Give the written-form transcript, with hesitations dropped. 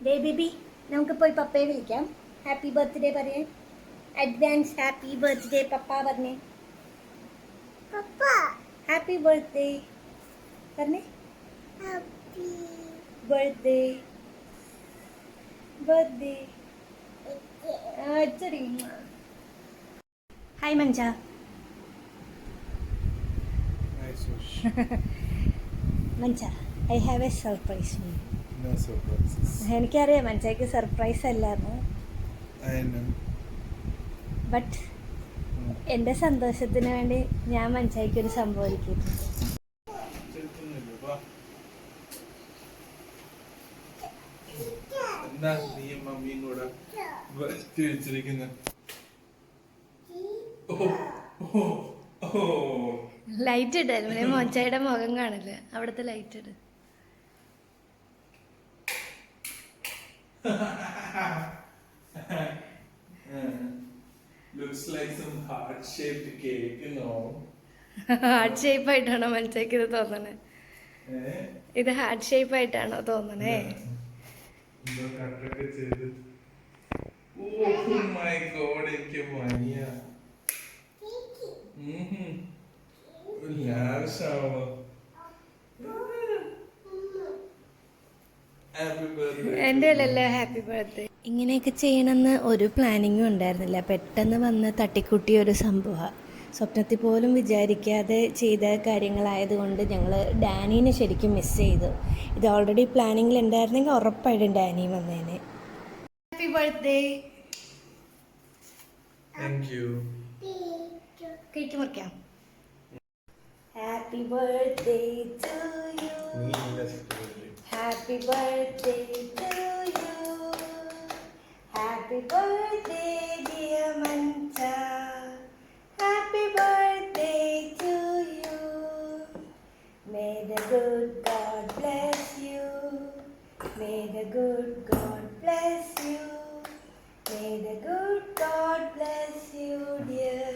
Day baby, നമുക്ക് പോയി പപ്പയെ വിളിക്കാം. ഹാപ്പി ബർത്ത്ഡേ പറയാൻ. അഡ്വാൻസ് ഹാപ്പി ബർത്ത്ഡേ പപ്പ പറഞ്ഞേ. പപ്പ ഹാപ്പി ബർത്ത്ഡേ പറഞ്ഞേ. Happy birthday birthday. ശരി. Hi Manja. Manja, I have a surprise. എനിക്കറിയാം മഞ്ചയ്ക്ക് സർപ്രൈസ് അല്ലാന്ന്, ബട്ട് എൻ്റെ സന്തോഷത്തിന് വേണ്ടി ഞാൻ മഞ്ചയ്ക്ക് ഒരു സംഭവം ഒരുക്കിയിട്ടുണ്ട്. ലൈറ്റ് ഇടായിരുന്നു, മൊഞ്ചയുടെ മുഖം കാണില്ല. അവിടുത്തെ light it. Looks like some heart-shaped cake, you know. Heart shape ആയിട്ടാണോ മഞ്ചയ്ക്ക് ഇത് തോന്നണേ? ഇത് ഹാർട്ട് ഷേപ്പ് ആയിട്ടാണോ തോന്നണേ? Oh my God, എനിക്ക് വയ്യ. ലാവിഷാവോ? എൻ്റെ അല്ലല്ലോ ഹാപ്പി ബർത്ത്ഡേ. ഇങ്ങനെയൊക്കെ ചെയ്യണമെന്ന് ഒരു പ്ലാനിങ്ങും ഉണ്ടായിരുന്നില്ല. പെട്ടെന്ന് വന്ന് തട്ടിക്കൂട്ടിയ ഒരു സംഭവമാണ്. സ്വപ്നത്തിൽ പോലും വിചാരിക്കാതെ ചെയ്ത കാര്യങ്ങളായതുകൊണ്ട് ഞങ്ങൾ ഡാനീനെ ശരിക്കും മിസ് ചെയ്തു. ഇത് ഓൾറെഡി പ്ലാനിങ്ങിൽ ഉണ്ടായിരുന്നെങ്കിൽ ഉറപ്പായിട്ടും ഡാനി വന്നേനെ. Happy birthday. Thank you. Cake മുറിക്കാം. Happy birthday to you. Happy birthday to you. Happy birthday dear Mancha. Happy birthday to you. May the good God bless you. May the good God bless you. May the good God bless you dear.